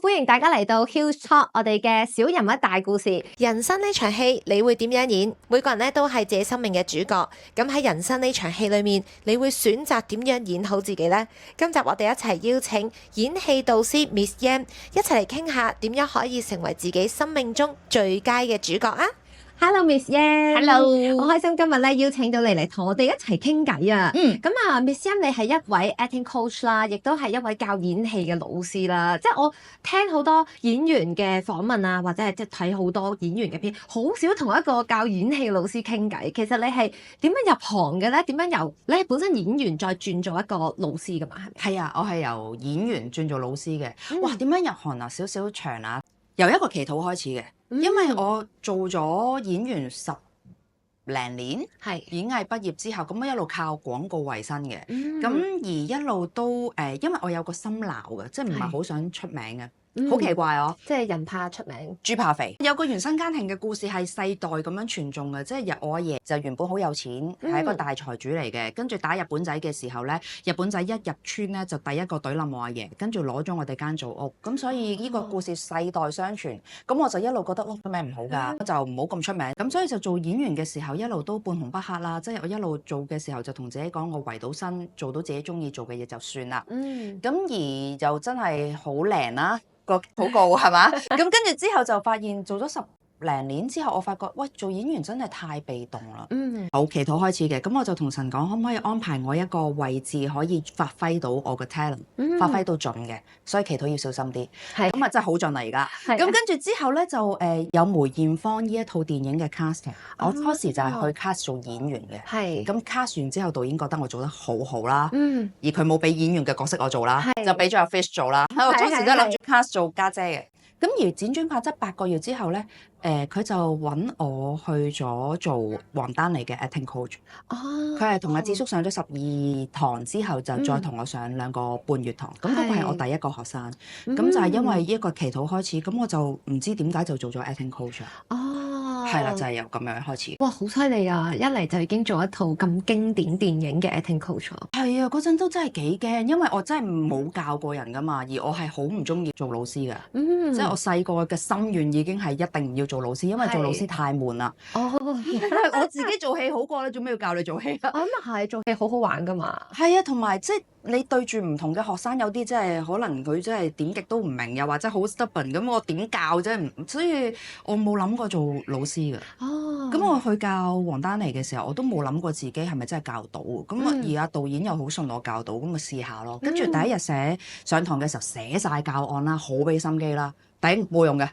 歡迎大家嚟到 Huge Talk， 我哋嘅小人物大故事。人生呢場戲，你會點樣演？每個人咧都係自己生命嘅主角。咁喺人生呢場戲裏面，你會選擇點樣演好自己呢？今集我哋一齊邀請演戲導師 Miss Yam 一齊嚟傾下點樣可以成為自己生命中最佳嘅主角啊！Hello Miss Yam，Hello， 好開心今日咧邀請到你嚟同我哋一齊傾偈啊！咁啊，Miss Yam 你係一位 acting coach 啦，亦都係一位教演戲嘅老師啦。即係我聽好多演員嘅訪問啊，或者係即係睇好多演員嘅片，好少同一個教演戲嘅老師傾偈。其實你係點樣入行嘅咧？點樣由你係本身演員再轉做一個老師噶嘛？係咪？係啊，我係由演員轉做老師嘅。哇，點樣入行啊？少少長啊，由一個祈禱開始嘅。因為我做咗演員10零年，係演藝畢業之後，咁我一路靠廣告為生嘅。咁而一路都因為我有個心鬧嘅，即係唔係好想出名嘅。好奇怪哦！即係人怕出名，豬怕肥。有個原生家庭嘅故事係世代咁樣傳頌嘅，即係我阿爺就原本好有錢，係一個大財主嚟嘅。跟住打日本仔嘅時候咧，日本仔一入村咧就第一個懟冧我阿爺，跟住攞咗我哋間祖屋。咁所以呢個故事世代相傳。咁我就一路覺得出名唔好㗎，就唔好咁出名。咁所以就做演員嘅時候一路都半紅不黑啦。即係我一路做嘅時候就同自己講，我圍到身，做到自己中意做嘅嘢就算啦。咁而就真係好靚啦。個禱告係嘛？咁跟住之後就發現做咗10零年之後，我發覺喂，做演員真係太被動啦。好祈禱開始嘅，咁我就同神講，可唔可以安排我一個位置可以發揮到我嘅 talent，發揮到盡嘅，所以祈禱要小心啲。咁啊真係好盡啦而家。咁跟住之後咧就有梅艷芳呢一套電影嘅 casting，我初時就係去 cast 做演員嘅。咁 cast 完之後，導演覺得我做得好好啦。而佢冇俾演員嘅角色我做啦，就俾咗阿 Fish 做啦。我初時都諗住 cast 做家姐嘅。咁而輾轉拍質8個月之後咧，佢就揾我去咗做黃丹妮嘅 acting coach。佢係同阿智叔上咗12堂之後，就再同我上2個半月堂。咁嗰個係我第一個學生。咁就係因為一個祈禱開始，咁我就唔知點解就做咗 acting coach。係啦，就係由咁樣開始。哇，好犀利啊！一嚟就已經做一套咁經典電影嘅 acting coach。係啊，嗰陣都真係幾驚，因為我真係冇教過人噶嘛，而我係好唔中意做老師嘅。即係我細個嘅心願已經係一定唔要做老師，因為做老師太悶啦。我自己做戲好過啦，做咩要教你做戲啊？咁啊係，做戲好好玩噶嘛。係啊，同埋即係你對住唔同嘅學生，有啲即係可能佢真係點極都唔明，又或者好 stubborn，咁我點教啫？所以我冇諗過做老師嘅。咁我去教黃丹妮嘅時候，我都冇諗過自己係咪真係教到。咁而家導演又好信我教到，咁咪試下咯。跟住第一日上堂嘅時候寫晒教案啦，好俾心機啦，頂冇用嘅。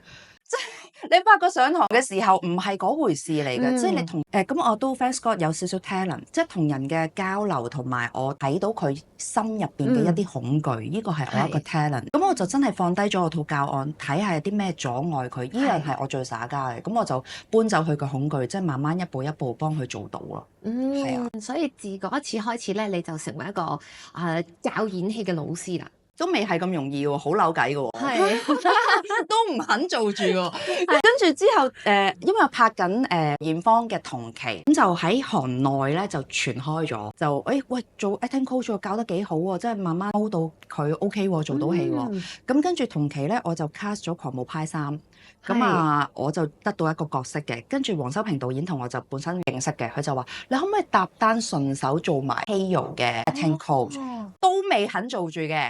即係你發覺上堂嘅時候唔係嗰回事嚟嘅。即係你同咁我都 thank God 有少少 talent， 即係同人嘅交流同埋我睇到佢心入邊嘅一啲恐懼，呢個係我一個 talent。咁我就真係放低咗我套教案，睇下有啲咩阻礙佢，呢樣係我最耍家嘅。咁我就搬走佢嘅恐懼，即係慢慢一步一步幫佢做到咯。係啊，所以自嗰一次開始咧，你就成為一個教演戲嘅老師啦。都未係咁容易喎，好扭計嘅喎，都唔肯做住喎。跟住之後，因為我拍緊艷芳嘅同期，咁就喺行內咧就傳開咗，就喂做 acting coach 教得幾好喎，即係慢慢撈到佢 OK 喎，做到戲喎。咁跟住同期咧，我就 cast 咗《狂舞派3》。咁我就得到一個角色嘅，跟住黃修平導演同我就本身認識嘅，佢就話：你可唔可以搭單順手做埋 Hero 嘅 acting coach？都未肯做住嘅。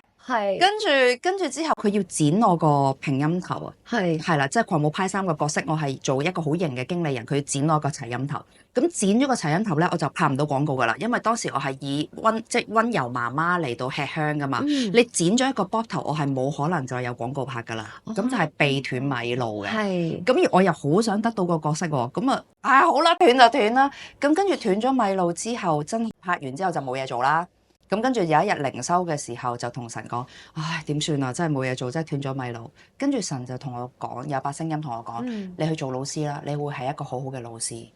跟住之後，佢要剪我個平音頭啊！係啦，即係《狂舞派3》個角色，我係做一個好型嘅經理人，佢要剪我個齊音頭。咁剪咗個齊音頭咧，我就拍唔到廣告噶啦，因為當時我係以即係溫柔媽媽嚟到吃香噶嘛。你剪咗一個波頭，我係冇可能再有廣告拍噶啦。咁就係被斷米路嘅。咁而我又好想得到個角色喎，咁好啦，斷就斷啦。咁跟住斷咗米路之後，真拍完之後就冇嘢做啦。咁跟住有一日靈修嘅時候，就同神講：唉，點算啊？真係冇嘢做，真係斷咗米路。跟住神就同我講，有把聲音同我講：你去做老師啦，你會係一個好好嘅老師。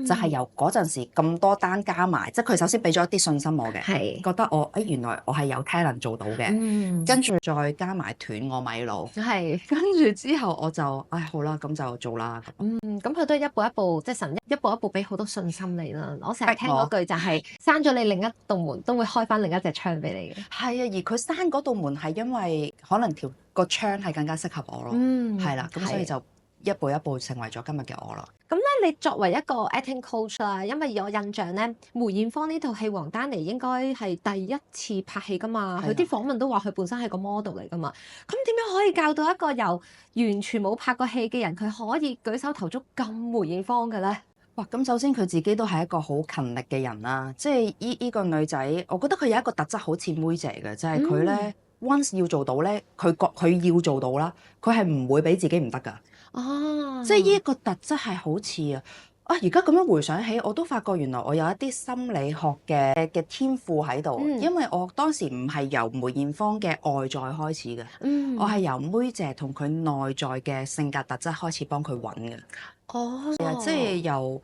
就係由嗰陣時咁多單加埋，即係佢首先俾咗一啲信心我嘅，覺得我原來我係有 talent 做到嘅。跟住再加埋斷我米路，跟住之後我就好啦，咁就做啦。咁佢都一步一步，即係神一步一步俾好多信心你啦。我成日聽嗰句就係閂咗你另一道門都會開開翻另一隻窗俾你嘅。係啊，而佢閂嗰道門係因為可能個窗係更加適合我咯。係啦，咁所以就一步一步成為咗今日嘅我咯。咁咧，你作為一個 acting coach 啦，因為我印象咧，梅艷芳呢套戲黃丹妮應該係第一次拍戲噶嘛，佢啲訪問都話佢本身係個 model 嚟噶嘛。咁點樣可以教到一個由完全冇拍過戲嘅人，佢可以舉手投足咁梅艷芳嘅咧？哇！咁首先佢自己都係一個好勤力嘅人啦，即係依個女仔，我覺得佢有一個特質好似妹姐嘅，就係佢咧 once 要做到咧，佢要做到啦，佢係唔會俾自己唔得㗎。哦，即係呢一個特質係好似啊！而家咁樣回想起，我都發覺原來我有一啲心理學嘅天賦喺度，因為我當時唔係由梅艷芳嘅外在開始嘅，我係由妹姐同佢內在嘅性格特質開始幫佢揾嘅。即係由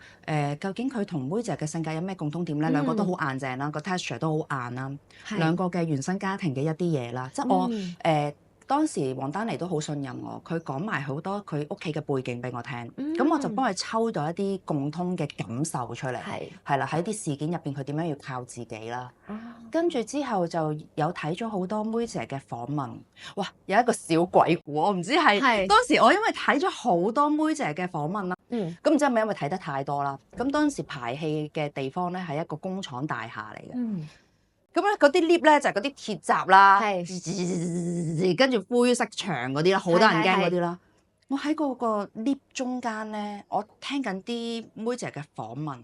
究竟佢同妹姐嘅性格有咩共通點咧？兩個都好硬淨啦，個 texture 都好硬啦，兩個嘅原生家庭嘅一啲嘢啦，即係我當時黃丹妮都好信任我，佢講埋好多佢屋企嘅背景俾我聽，咁我就幫佢抽咗一啲共通嘅感受出嚟，係啦，喺啲事件入邊佢點樣要靠自己啦。跟住之後就有睇咗好多妹姐嘅訪問，哇！有一個小鬼故，我唔知係當時我因為睇咗好多妹姐嘅訪問啦，咁唔知係咪因為睇得太多啦？咁當時排戲嘅地方咧係一個工廠大廈嚟嘅。咁咧嗰啲 lift 咧就係嗰啲鐵閘啦，跟住灰色牆嗰啲啦，好多人驚嗰啲啦。我喺嗰個 lift 中間咧，我聽緊啲妹姐嘅訪問，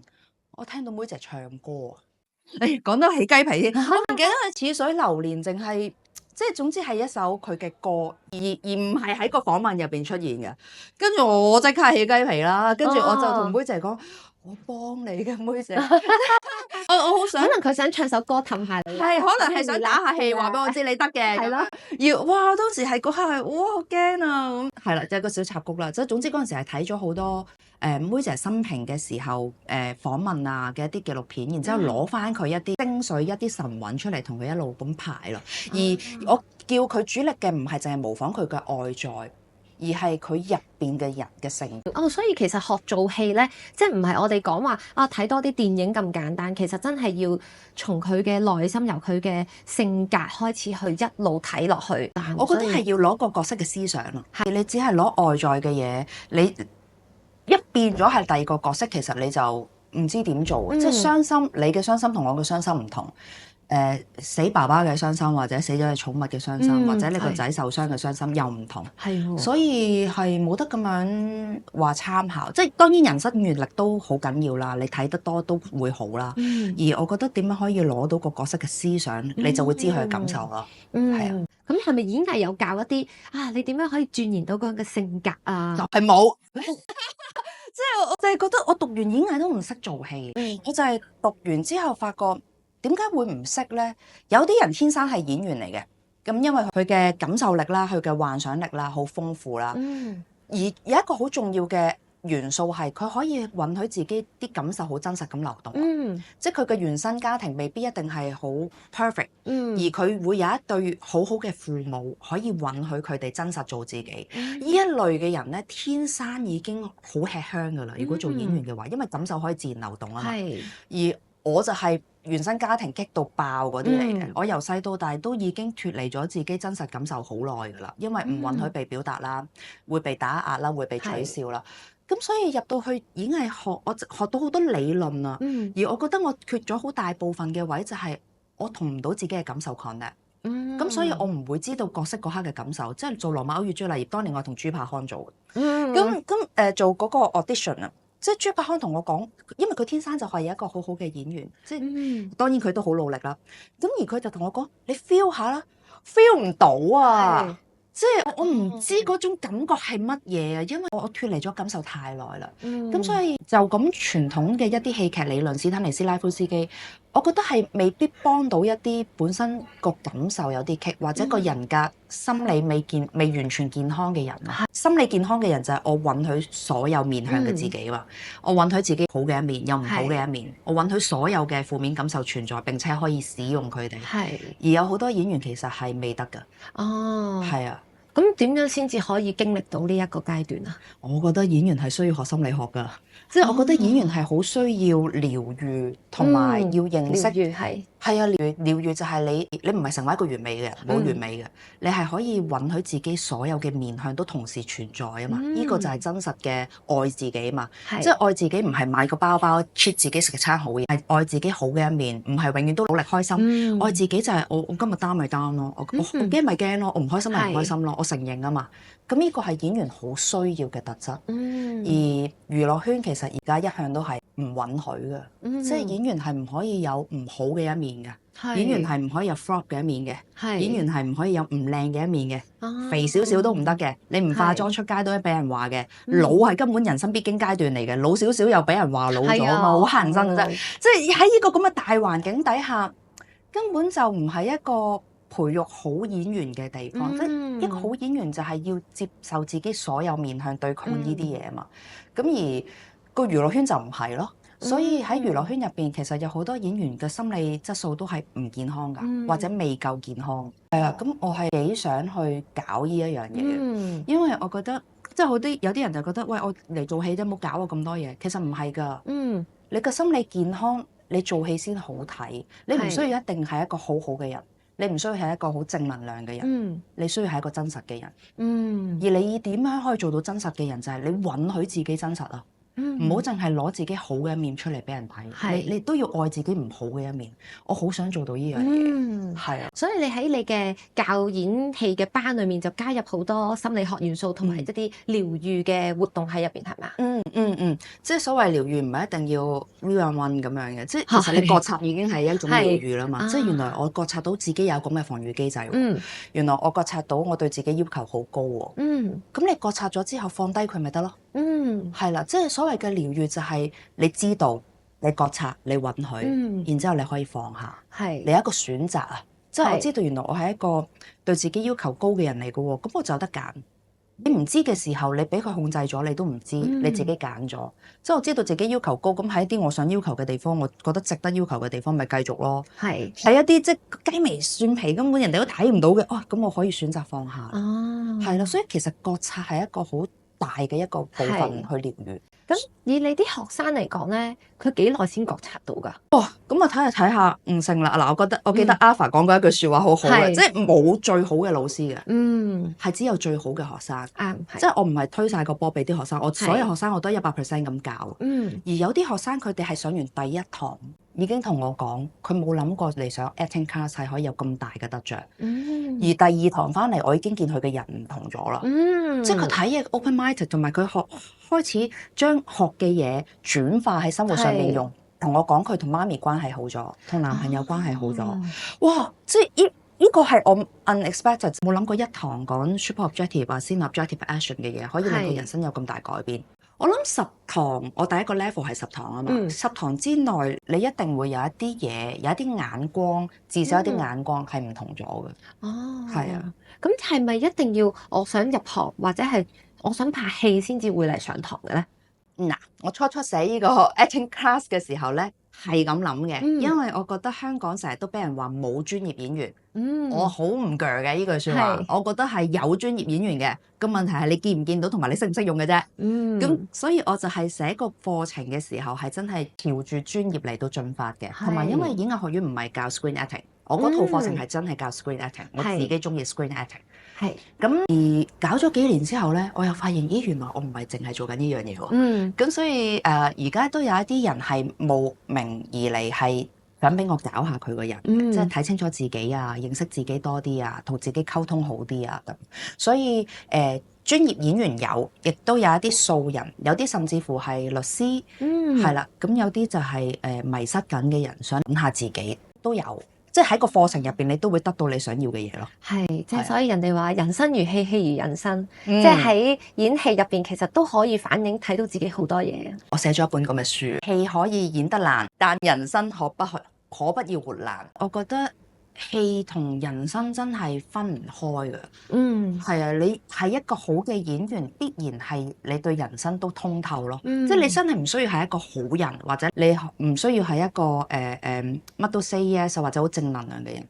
我聽到妹姐唱歌啊！講得起雞皮添，我唔記得係《似水流年》淨係即係總之係一首佢嘅歌，而唔係喺個訪問入邊出現嘅。跟住我即刻起雞皮啦，跟住我就同妹姐講。我幫你嘅妹姐，我好想，可能佢想唱首歌氹下你，係可能係想打下氣，話俾我知你得嘅，係咯。哇！當時係嗰刻係，哇好驚啊咁，係啦，就係個小插曲啦。即係總之嗰陣時係睇咗好多妹姐生平嘅時候訪問啊嘅一啲紀錄片，然之後攞翻佢一啲精髓、一啲神韻出嚟，同佢一路咁排咯。而我叫佢主力嘅唔係淨係模仿佢嘅外在。而係佢入邊嘅人嘅性格。所以其實學做戲咧，即係唔係我哋講話睇多啲電影咁簡單，其實真係要從佢嘅內心，由佢嘅性格開始去一路睇落去。我覺得係要攞個角色嘅思想咯，係你只係攞外在嘅嘢，你一變咗係第二個角色，其實你就唔知點做。即係傷心，你嘅傷心同我嘅傷心唔同。死爸爸嘅傷心，或者死咗嘅寵物嘅傷心，或者你個仔受傷嘅傷心又唔同，所以係冇得咁樣話參考。即係當然人生閲歷都好緊要啦，你睇得多都會好啦。而我覺得點樣可以攞到個角色嘅思想，你就會知佢嘅感受咯。係啊，咁係咪演藝有教一啲你點樣可以鑽研到嗰個嘅性格啊？就係冇。即係我就係覺得我讀完演藝都唔識做戲，我就係讀完之後發覺。點解會唔識呢？有啲人天生係演員嚟嘅，咁因為佢嘅感受力啦，佢嘅幻想力啦，好豐富啦。而有一個好重要嘅元素係，佢可以允許自己啲感受好真實咁流動。即係佢嘅原生家庭未必一定係好 perfect，而佢會有一對好好嘅父母，可以允許佢哋真實做自己。呢一類嘅人呢，天生已經好吃香噶啦。如果做演員嘅話，因為感受可以自然流動啊嘛。而我就係原生家庭激到爆嗰啲嚟嘅，我由細到大都已經脫離咗自己真實感受好耐㗎啦，因為唔允許被表達啦，會被打壓啦，會被取笑啦。咁所以入到去演藝學，我學到好多理論啊。而我覺得我缺咗好大部分嘅位就係我同唔到自己嘅感受 connect。咁所以我唔會知道角色嗰刻嘅感受，即係做羅密歐與朱麗葉，當年我同朱柏康做嘅。咁做嗰個 audition 啊。即係朱柏康同我講，因為佢天生就係一個好好嘅演員，即係當然佢都好努力啦。咁而佢就同我講：你 feel 下啦 ，feel 唔到啊！即係我唔知嗰種感覺係乜嘢啊，因為我脫離咗感受太耐啦。咁所以就咁傳統嘅一啲戲劇理論，斯坦尼斯拉夫斯基，我覺得係未必幫到一啲本身個感受有啲棘，或者個人格心理未完全健康嘅人啊。心理健康嘅人就係我允許所有面向嘅自己嘛，我允許自己好嘅一面，又唔好嘅一面，我允許所有嘅負面感受存在，並且可以使用佢哋。而有好多演員其實係未得㗎。係啊。咁點樣先至可以經歷到呢一個階段啊？我覺得演員係需要學心理學㗎。即係我覺得演員係好需要療愈，同埋要認識。療愈係係啊，療愈就係你唔係成為一個完美嘅人，冇完美嘅，你係可以允許自己所有嘅面向都同時存在啊嘛。呢個就係真實嘅愛自己嘛。即係愛自己唔係買個包包 treat 自己食餐好嘢，係愛自己好嘅一面，唔係永遠都努力開心。愛自己就係我今日 down 咪 down 咯，我驚咪驚咯，我唔開心咪唔開心咯，我承認啊嘛。咁呢個係演員好需要嘅特質。而娛樂圈其實而家一向都係唔允許嘅，即係演員係唔可以有唔好嘅一面嘅，演員係唔可以有 flop 嘅一面嘅，演員係唔可以有唔靚嘅一面嘅，肥少少都唔得嘅，你唔化妝出街都俾人話嘅，老係根本人生必經階段嚟嘅，老少少又俾人話老咗啊嘛，好乞人憎嘅啫。即係喺呢個咁嘅大環境底下，根本就唔係一個培育好演員嘅地方，即係一個好演員就係要接受自己所有面向對抗呢啲嘢啊嘛。咁而個娛樂圈就唔係咯，所以喺娛樂圈入邊，其實有好多演員嘅心理質素都係唔健康㗎，或者未夠健康。係啊，咁我係幾想去搞呢一樣嘢，因為我覺得即係有啲人就覺得，喂，我嚟做戲啫，冇搞我咁多嘢。其實唔係㗎，你個心理健康，你做戲先好睇。你唔需要一定係一個好好嘅人。你唔需要係一個好正能量嘅人，你需要係一個真實嘅人。而你點樣可以做到真實嘅人？就係你允許自己真實啊！唔好淨係攞自己好嘅一面出嚟俾人睇，你都要愛自己唔好嘅一面。我好想做到呢樣嘢，係啊。所以你喺你嘅教演戲嘅班裏面就加入好多心理學元素同埋一啲療愈嘅活動喺入邊，係嘛？即係所謂療愈唔係一定要 real one 咁樣嘅，即係其實你覺察已經係一種療愈啦嘛。即係原來我覺察到自己有咁嘅防禦機制喎，原來我覺察到我對自己要求好高喎。咁你覺察咗之後放低佢咪得咯？係啦，即係所謂嘅療愈就係你知道、你覺察、你允許，然之後你可以放下，你有一個選擇啊！即係我知道原來我係一個對自己要求高嘅人嚟嘅喎，咁我就有得揀。你唔知嘅時候，你俾佢控制咗，你都唔知，你自己揀咗。即係我知道自己要求高，咁喺一啲我想要求嘅地方，我覺得值得要求嘅地方，咪繼續咯。喺一啲即係雞眉蒜皮根本人哋都睇唔到嘅，咁我可以選擇放下。係啦，所以其實覺察係一個好大嘅一個部分去療愈。咁以你啲學生嚟講咧，佢幾耐先覺察到㗎？咁啊睇下悟性啦。嗱，我記得 Alpha 講過一句説話好好嘅，即係冇最好嘅老師嘅，係只有最好嘅學生。即係我唔係推晒個波俾啲學生，我所有學生我都100% 咁教。而有啲學生佢哋係上完第一堂已經同我講，佢冇諗過嚟上 acting class 係可以有咁大嘅得着。而第二堂翻嚟，我已經見佢嘅人唔同咗啦。即係佢睇嘢 open minded，同埋佢開始將學嘅嘢轉化喺生活上面用。同我講佢同媽咪關係好咗，同男朋友關係好咗。哇！即係呢個係我 unexpected，冇諗過一堂講 super objective 或 sin objective action 嘅嘢，可以令佢人生有咁大改變。我諗10堂，我第一個 level 係10堂啊嘛。10堂之內，你一定會有一啲嘢，有一啲眼光，至少一啲眼光係唔同咗嘅。係啊。咁係咪一定要我想入行或者係我想拍戲先至會嚟上堂嘅咧？嗱，我初寫呢個 acting class 嘅時候咧，係咁諗嘅，因為我覺得香港成日都俾人話冇專業演員，我好唔鋸嘅呢句説話，我覺得係有專業演員嘅，個問題係你見唔見到同埋你識唔識用嘅啫。咁所以我就係寫個課程嘅時候係真係朝住專業嚟到進發嘅，同埋因為演藝學院唔係教 screen acting，我嗰套課程係真係教 screen acting，我自己中意 screen acting。咁而搞咗幾年之後咧，我又發現，原來我唔係淨係做緊呢樣嘢喎。咁所以而家都有一啲人係慕名而嚟，係想俾我搞下佢個人，即係睇清楚自己啊，認識自己多啲啊，同自己溝通好啲啊咁。所以專業演員有，亦都有一啲素人，有啲甚至乎係律師，係啦。咁有啲就係迷失緊嘅人，想揾下自己都有。即係喺個課程入邊，你都會得到你想要嘅嘢咯。即係所以人哋話人生如戲，戲如人生，即係喺演戲入邊，其實都可以反映睇到自己好多嘢。我寫咗一本咁嘅書，戲可以演得爛，但人生可不要活爛。我覺得戲同人生真係分唔開㗎。係啊，你係一個好嘅演員，必然係你對人生都通透咯。即係你真係唔需要係一個好人，或者你唔需要係一個乜都 say yes 或者好正能量嘅人。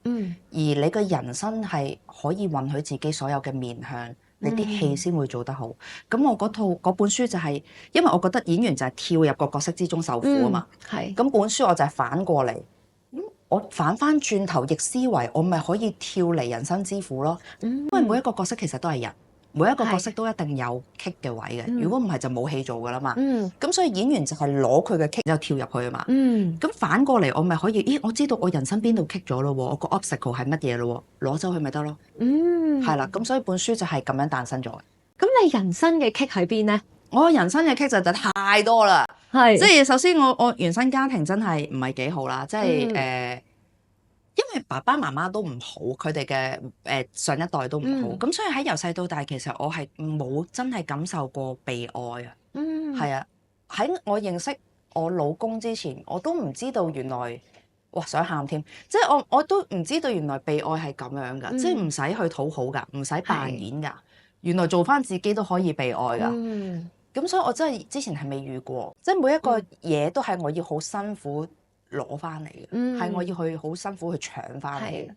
而你嘅人生係可以允許自己所有嘅面向你啲戲先會做得好。咁我嗰本書就係，因為我覺得演員就係跳入個角色之中受苦啊嘛。係。咁本書我就係反過嚟，我反翻轉頭逆思維，我咪可以跳離人生之苦咯。因為每一個角色其實都係人，每一個角色都一定有棘嘅位嘅。如果唔係就冇戲做噶啦嘛。咁所以演員就係攞佢嘅棘就跳入去啊嘛。咁反過嚟我咪可以，咦？我知道我人生邊度棘咗咯喎，我個 obstacle 係乜嘢咯喎，攞走佢咪得咯。係啦，咁所以本書就係咁樣誕生咗嘅。咁你人生嘅棘喺邊咧？我人生嘅棘就太多啦。係。即係首先我原生家庭真係唔係幾好啦，即係因為爸爸媽媽都唔好，佢哋嘅上一代都唔好，咁所以喺由細到大其實我係冇真係感受過被愛啊。係啊，喺我認識我老公之前，我都唔知道原來，哇想喊添！即係我都唔知道原來被愛係咁樣噶，即係唔使去討好噶，唔使扮演噶，原來做翻自己都可以被愛噶。咁所以我真係之前係未遇過，即係每一個嘢都係我要好辛苦攞翻嚟嘅，係我要去好辛苦去搶翻嚟嘅。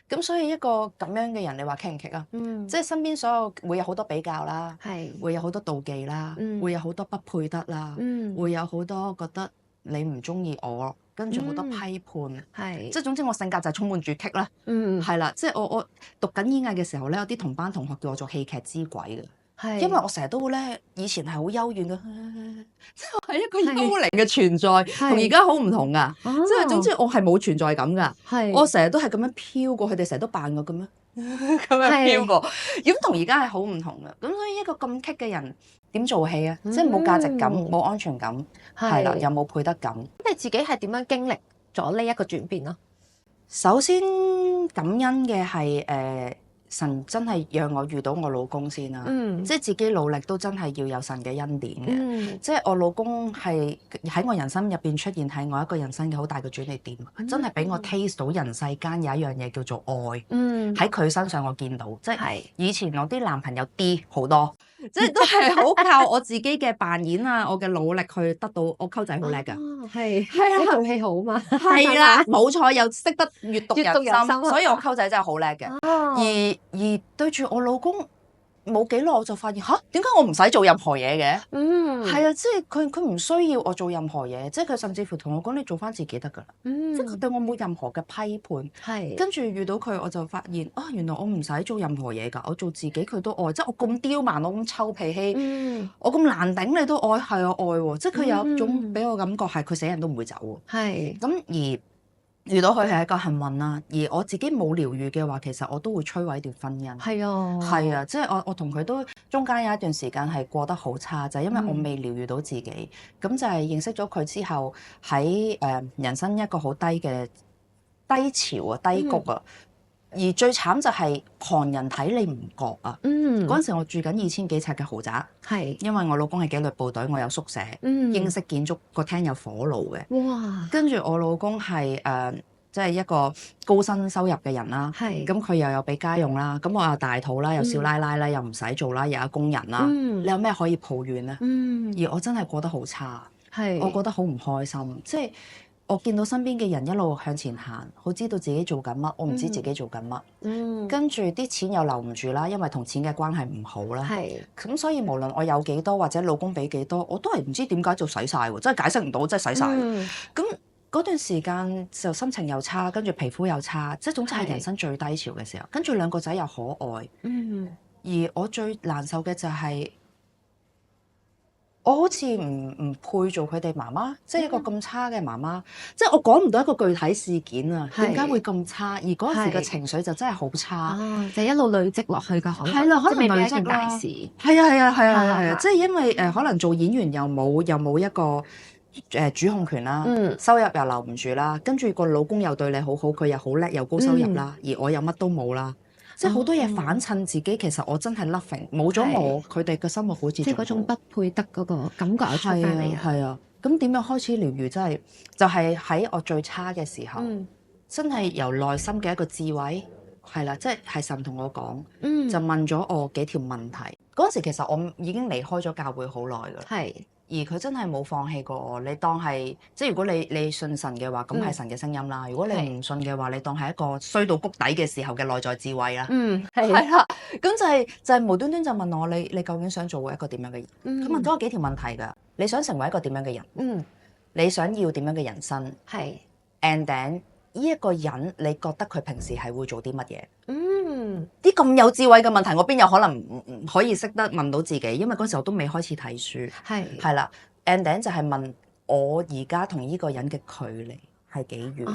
咁所以一個咁樣嘅人，你話棘唔棘啊？即係身邊所有會有好多比較啦，會有好多妒忌啦，會有好多不配得啦，會有好多覺得你唔中意我，跟住好多批判，即係總之我性格就係充滿住棘啦。係啦，即係我讀緊演藝嘅時候咧，有啲同班同學叫我做戲劇之鬼嘅。因為我成日都咧，以前係好幽怨嘅，即係我係一個幽靈嘅存在，同而家好唔同噶。即係總之我係冇存在感噶，我成日都係咁樣飄過，佢哋成日都扮我咁樣咁樣飄過，咁同而家係好唔同嘅。咁所以一個咁棘嘅人點做戲啊？即係冇價值感、冇安全感，係啦，又冇配得感。你自己係點樣經歷咗呢一個轉變咯？首先感恩嘅係神真係讓我遇到我老公先啦，即係自己努力都真係要有神嘅恩典嘅，即係我老公係喺我人生入邊出現，係我一個人生嘅好大嘅轉捩點，真係俾我 taste 到人世間有一樣嘢叫做愛，喺佢身上我見到，即係以前我啲男朋友 D 好多，即係都係好靠我自己嘅扮演啊，我嘅努力去得到，我溝仔好叻㗎，係啊，套戲好嘛，係啦，冇錯，又識得閱讀人心，所以我溝仔真係好叻嘅，而對住我老公冇幾耐，我就發現嚇，點解我唔使做任何嘢嘅？係啊，即係佢唔需要我做任何嘢，即係佢甚至乎同我講你做翻自己得㗎啦。即係佢對我冇任何嘅批判。跟住遇到佢，我就發現啊，原來我唔使做任何嘢㗎，我做自己佢都愛。即係我咁刁蠻，我咁臭脾氣，我咁難頂你都愛，係我愛喎。即係佢有一種俾我感覺係佢死人都唔會走喎。咁而遇到佢係一個幸運啦，而我自己冇療愈嘅話，其實我都會摧毀段婚姻。係啊，即係我同佢都中間有一段時間係過得好差，就係因為我未療愈到自己，咁就係認識咗佢之後，喺人生一個好低嘅低潮啊、低谷啊，而最慘就係旁人睇你唔覺啊。嗰陣時我住緊2000幾尺嘅豪宅，因為我老公係紀律部隊，我有宿舍，英式建築，個廳有火爐嘅。哇！跟住我老公係即係一個高薪收入嘅人啦，咁佢又有俾家用啦，咁我又大肚啦，又少奶奶啦，又唔使做啦，又有工人啦，你有咩可以抱怨呢？而我真係過得好差，我覺得好唔開心，即係。我見到身邊嘅人一路向前行，好知道自己做緊乜，我唔知自己做緊乜。跟住啲錢又留唔住啦，因為同錢嘅關係唔好啦。咁所以無論我有幾多或者老公俾幾多，我都係唔知點解就使晒喎，真係解釋唔到，真係使晒。咁嗰段時間就心情又差，跟住皮膚又差，即係總之係人生最低潮嘅時候。跟住兩個仔又可愛，而我最難受嘅就係。我好似唔配做佢哋媽媽，即係一個咁差嘅媽媽。即係我講唔到一個具體事件啊，點解會咁差？而嗰時嘅情緒就真係好差，就一路累積落去㗎。係啦，可能累積大事。係啊，即係因為可能做演員又冇一個主控權啦，收入又留唔住啦，跟住個老公又對你好好，佢又好叻又高收入啦，而我又乜都冇啦。即係好多嘢反襯自己，其實我真係 nothing，冇咗我，佢哋嘅生活好似即係嗰種不配得嗰個感覺又出翻嚟。係啊，咁點樣開始療愈？真係就係喺我最差嘅時候，真係由內心嘅一個智慧，係啦，即係神同我講，就問咗我幾條問題。嗰陣時其實我已經離開咗教會好耐㗎啦。而佢真係冇放棄過我。你當係即係如果你信神嘅話，咁係神嘅聲音啦。如果你唔信嘅話，你當係一個衰到谷底嘅時候嘅內在智慧啦。係啦。咁就係無端端就問我你究竟想做一個點樣嘅人？佢問咗我幾條問題㗎。你想成為一個點樣嘅人？你想要點樣嘅人生？係。And then 呢一個人，你覺得佢平時係會做啲乜嘢？啲咁有智慧嘅問題，我邊有可能唔可以識得問到自己？因為嗰時候都未開始睇書，係啦。And then 就係問我而家同呢個人嘅距離係幾遠？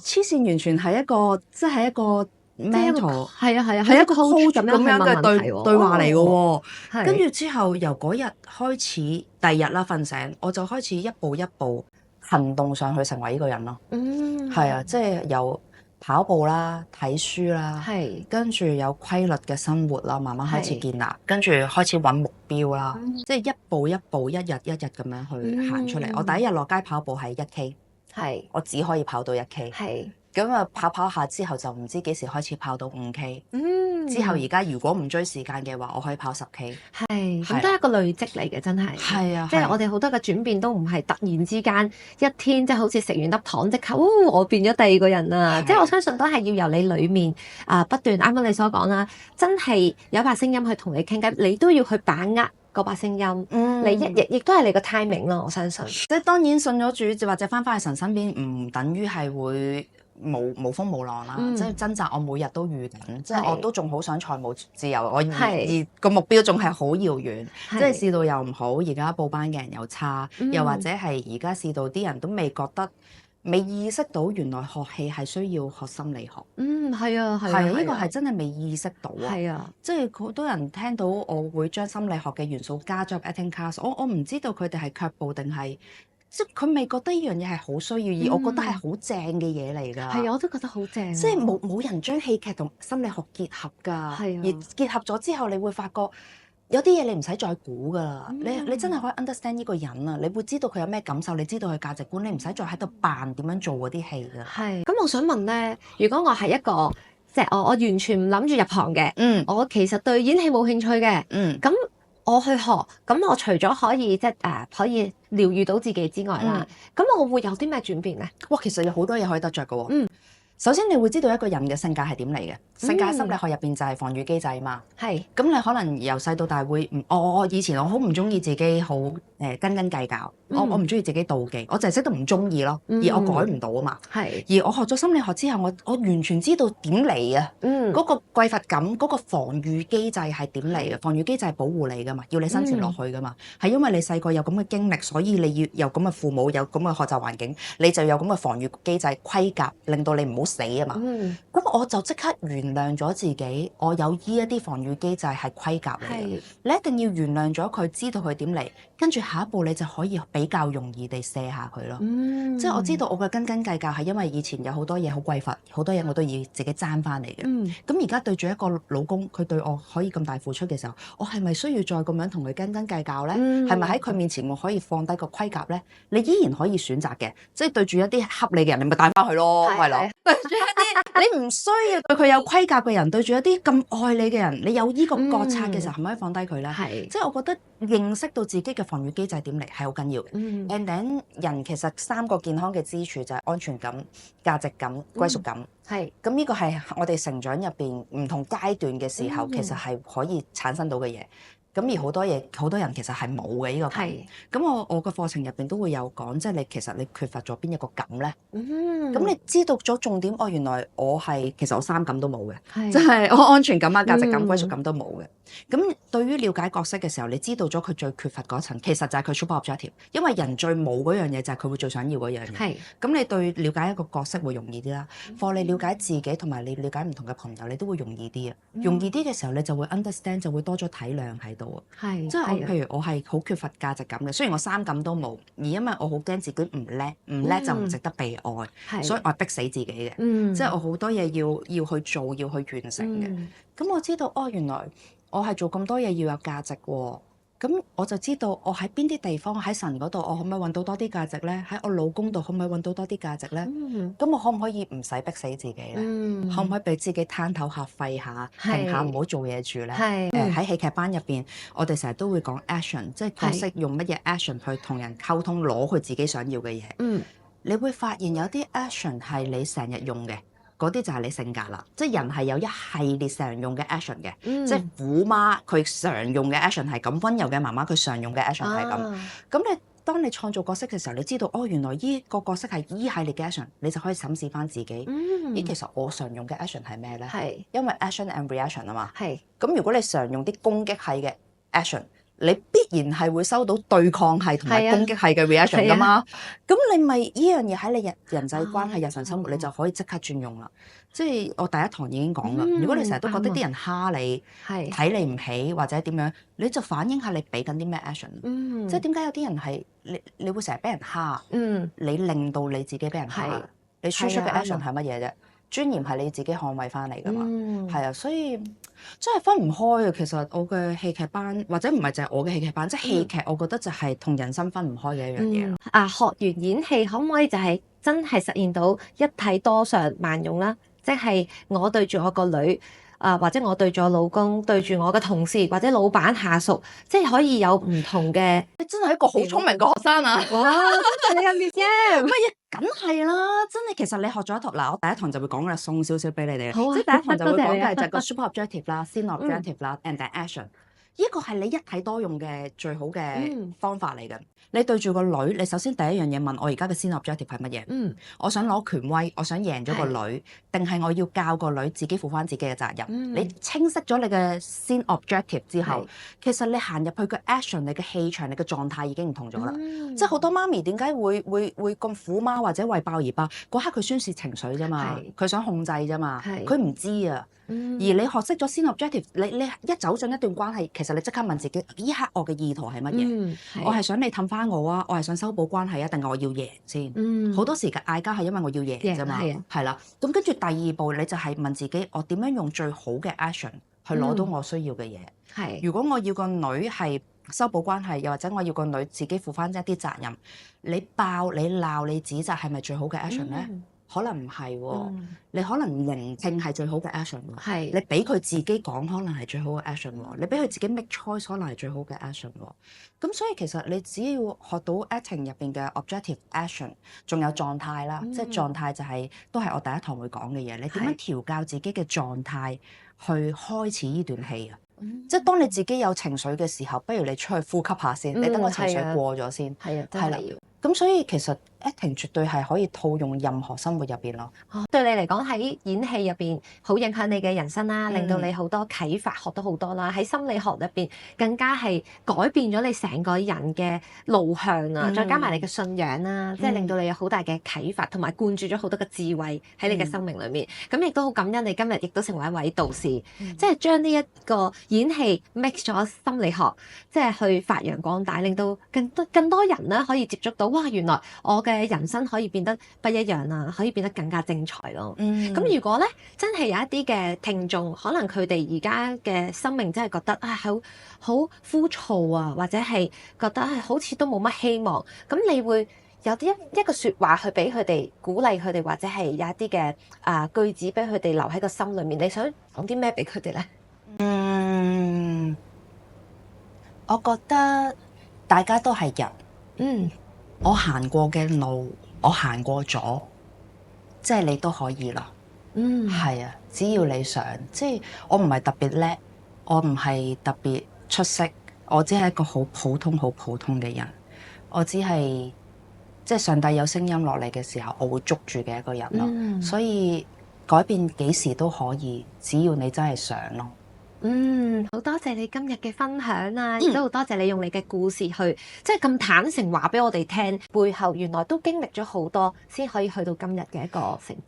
黐線，完全係一個即係一個 mental， 係一個 coach 咁樣嘅對話嚟嘅喎。跟住之後由嗰日開始，第二日啦瞓醒，我就開始一步一步行動上去成為呢個人咯。係啊，即係由跑步啦、睇書啦，跟住有規律嘅生活啦，慢慢開始建立，跟住開始揾目標啦，即係一步一步、一日一日咁樣去行出嚟。我第一日落街跑步係1K，我只可以跑到1K。咁啊，跑下之後就唔知幾時開始跑到5K。之後而家如果唔追時間嘅話，我可以跑10K。咁都係一個累積嚟嘅，真係。即係我哋好多嘅轉變都唔係突然之間一天，即係好似食完粒糖即刻，我變咗第二個人啊！即係我相信都係要由你裡面不斷，啱啱你所講啦，真係有把聲音去同你傾偈，你都要去把握嗰把聲音。你亦都係你個 timing 咯，我相信。即係當然信咗主，或者翻去神身邊，唔等於係會無風無浪啦，即係掙扎，我每日都遇緊，即係我都仲好想財務自由，我而個目標仲係好遙遠，即係市道又唔好，而家報班嘅人又差，又或者係而家市道啲人都未覺得、未意識到原來學戲係需要學心理學。係啊，呢個係真係未意識到啊。即係好多人聽到我會將心理學嘅元素加咗入 acting class，我唔知道佢哋係卻步定係。即係佢未覺得呢樣嘢係好需要，而我覺得係好正嘅嘢嚟㗎。係啊，我都覺得好正。即係冇人將戲劇同心理學結合㗎。而結合咗之後，你會發覺有啲嘢你唔使再估㗎啦。你真係可以 understand 呢個人啊，你會知道佢有咩感受，你知道佢價值觀，你唔使再喺度扮點樣做嗰啲戲㗎。咁我想問咧，如果我係一個即係我完全唔諗住入行嘅，我其實對演戲冇興趣嘅，咁我去學，咁我除咗可以可以療癒到自己之外啦，咁我會有啲咩轉變咧？哇，其實有好多嘢可以得着㗎喎。首先你會知道一個人嘅性格係點嚟嘅，性格心理學入邊就係防禦機制嘛。咁你可能由細到大會我以前我好唔中意自己好斤斤計較，我唔中意自己妒忌，我就係識得唔中意咯，而我改唔到啊嘛。而我學咗心理學之後，我完全知道點嚟啊。嗰個匱乏感，嗰個防禦機制係點嚟嘅？防禦機制係保護你噶嘛，要你生存落去噶嘛。係因為你細個有咁嘅經歷，所以你要有咁嘅父母，有咁嘅學習環境，你就有咁嘅防禦機制盔甲，令到你唔好死啊嘛。咁我就即刻原諒咗自己，我有呢一啲防禦機制係盔甲嚟嘅。你一定要原諒咗佢，知道佢點嚟，跟住下一步你就可以比較容易地卸下佢咯。即係我知道我嘅斤斤計較係因為以前有好多嘢好匱乏，好多嘢我都要自己爭翻嚟嘅。咁而家對住一個老公，佢對我可以咁大付出嘅時候，我係咪需要再咁樣同佢斤斤計較呢？係咪喺佢面前我可以放低個盔甲呢？你依然可以選擇嘅，即係對住一啲恰你嘅人，你咪帶翻去咯，係咯。對住一啲你唔需要對佢有盔甲嘅人，對住一啲咁愛你嘅人，你有呢個覺察嘅時候，係咪可以放低佢呢？即係我覺得認識到自己嘅防禦機制點嚟係好緊要嘅。And then 人其實3個健康嘅支柱就係安全感、價值感、歸屬感。咁呢個係我哋成長入邊唔同階段嘅時候，其實係可以產生到嘅嘢。咁而好多人其實係冇嘅呢個感。咁我個課程入邊都會有講，即係其實你缺乏咗邊一個感咧？咁你知道咗重點，原來其實我3感都冇嘅，即係我安全感啊、價值感、歸屬感都冇嘅。咁對於了解角色嘅時候，你知道咗佢最缺乏嗰層，其實就係佢 super objective，因為人最冇嗰樣嘢就係佢會最想要嗰樣嘢。咁你對了解一個角色會容易啲啦。課你了解自己同埋你了解唔同嘅朋友，你都會容易啲啊。容易啲嘅時候，你就會 understand， 就會多咗體諒喺度啊。即係譬如我係好缺乏價值感嘅，雖然我3感都冇，而因為我好驚自己唔叻就唔值得被愛，所以我係逼死自己嘅。即係我好多嘢要去做，要去完成嘅。咁我知道原來我係做咁多嘢要有價值喎。咁我就知道我喺邊啲地方喺神嗰度，我可唔可以揾到多啲價值咧？喺我老公度可唔可以揾到多啲價值咧？咁我可唔可以唔使逼死自己咧？可唔可以俾自己攤唞下、廢下、停下，唔好做嘢住咧？喺戲劇班入邊，我哋成日都會講 action， 即係角色用乜嘢 action 去同人溝通，攞佢自己想要嘅嘢。你會發現有啲 action 係你成日用嘅。嗰啲就係你性格啦，即係人係有一系列常用嘅 action 嘅，即係虎媽佢常用嘅 action 係咁，溫柔嘅媽媽佢常用嘅 action 係咁。咁當你創造角色嘅時候，你知道原來依個角色係依系列嘅 action，你就可以審視翻自己。其實我常用嘅 action 係咩咧？因為 action and reaction 啊嘛。咁如果你常用啲攻擊系嘅 action，你必然係會收到對抗系同埋攻擊系嘅 reaction 噶嘛，咁你咪呢樣嘢喺你人際關係、日常生活，你就可以即刻轉用啦。即係我第一堂已經講啦，如果你成日都覺得啲人蝦你、睇你唔起或者點樣，你就反映下你俾緊啲咩 action。即係點解有啲人係你會成日俾人蝦，你令到你自己俾人蝦，你輸出嘅 action 係乜嘢啫？尊嚴係你自己捍衞翻嚟噶嘛，係啊，所以真係分唔開啊。其實我嘅戲劇班或者唔係就係我嘅戲劇班，即係戲劇，我覺得就係同人生分唔開嘅一樣嘢。學完演戲可唔可以就係真係實現到一體多常萬用啦？即係我對住我個女。或者我對住我老公，對住我嘅同事或者老闆下屬，即係可以有唔同嘅。你真係一個好聰明嘅學生啊！哇，多謝你啊 Miss Yam。乜嘢？梗係啦，真係其實你學咗一堂嗱，我第一堂就會講嘅送少少俾你哋。好啊，即係第一堂就會講嘅就係個 super objective 啦，scene objective 啦，and then action。呢個係你一體多用嘅最好嘅方法嚟嘅。你對住個女，你首先第一樣嘢問我而家嘅 scene objective 係乜嘢？我想攞權威，我想贏咗個女，定係我要教個女自己負翻自己嘅責任？你清晰咗你嘅 scene objective 之後，其實你行入去嘅 action， 你嘅氣場、你嘅狀態已經唔同咗啦。即係好多媽咪點解會咁虎媽或者為爆而爆？嗰刻佢宣泄情緒啫嘛，佢想控制啫嘛，佢唔知啊。而你學識咗 scene objective， 你一走進一段關係，其實你即刻問自己：呢刻我嘅意圖係乜嘢？我係想你氹翻我啊，我係想修補關係啊，定係我要贏先？好多時嘅嗌交係因為我要贏啫嘛，係啦。咁跟住第二步，你就係問自己：我點樣用最好嘅 action 去攞到我需要嘅嘢？如果我要個女係修補關係，又或者我要個女自己負翻一啲責任，你爆、你鬧、你指責係咪最好嘅 action 咧？可能唔係喎，你可能聆聽係最好嘅 action 喎，你俾佢自己講可能係最好嘅 action 喎，你俾佢自己 make choice 可能係最好嘅 action 喎。咁所以其實你只要學到 acting 入邊嘅 objective action， 仲有狀態啦，即係狀態就係都係我第一堂會講嘅嘢。你點樣調教自己嘅狀態去開始呢段戲啊？即係當你自己有情緒嘅時候，不如你出去呼吸下先，你等個情緒過咗先。係啦，咁所以其實 acting 絕對係可以套用任何生活入邊咯。對你嚟講喺演戲入邊好影響你嘅人生啦，令到你好多啟發，學到好多啦。喺心理學入邊更加係改變咗你成個人嘅路向啊！再加埋你嘅信仰啦，即係令到你有好大嘅啟發，同埋灌注咗好多嘅智慧喺你嘅生命裏面。咁亦都好感恩你今日亦都成為一位導師，即係將呢一個演戲 mix 咗心理學，即係去發揚光大，令到更多人咧可以接觸到。哇！原來我嘅人生可以變得不一樣啊，可以變得更加精彩咯。咁如果咧真係有一啲嘅聽眾，可能佢哋而家嘅生命真係覺得好枯燥啊，或者係覺得好似都冇乜希望，咁你會有一個説話去俾佢哋鼓勵佢哋，或者係有一啲嘅句子俾佢哋留喺個心裏面，你想講啲咩俾佢哋咧？我覺得大家都係人。我行過嘅路，我行過咗，即係你都可以啦。係啊，只要你想，即係我唔係特別叻，我唔係特別出色，我只係一個好普通嘅人。我只係即係上帝有聲音落嚟嘅時候，我會捉住嘅一個人咯。所以改變幾時都可以，只要你真係想咯。好多謝你今日嘅分享啊，亦都好多謝你用你嘅故事去，即係咁坦誠話俾我哋聽，背後原來都經歷咗好多，先可以去到今日嘅一個成績。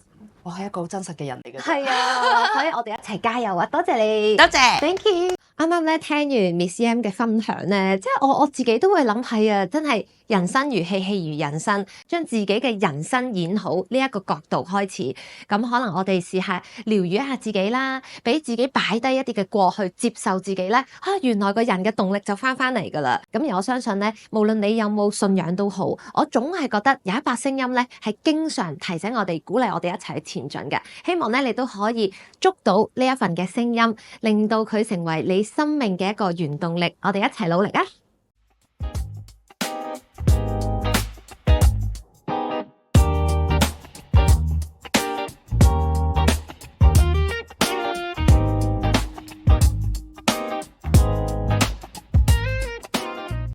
我係一個好真實嘅人嚟嘅。係啊，所以我哋一齊加油啊！多謝你，多謝 ，Thank you。啱啱咧聽完 Miss M 嘅分享咧，即係我自己都會諗係啊，真係人生如戲，戲如人生，將自己嘅人生演好呢一個角度開始。咁可能我哋試下療癒一下自己啦，俾自己擺低一啲嘅過去，接受自己咧，原來個人嘅動力就翻嚟噶啦。咁而我相信咧，無論你有冇信仰都好，我總係覺得有一把聲音咧係經常提醒我哋、鼓勵我哋一齊去前進嘅。希望咧你都可以捉到呢一份嘅聲音，令到佢成為你生命嘅一個原動力。我哋一齊努力啊！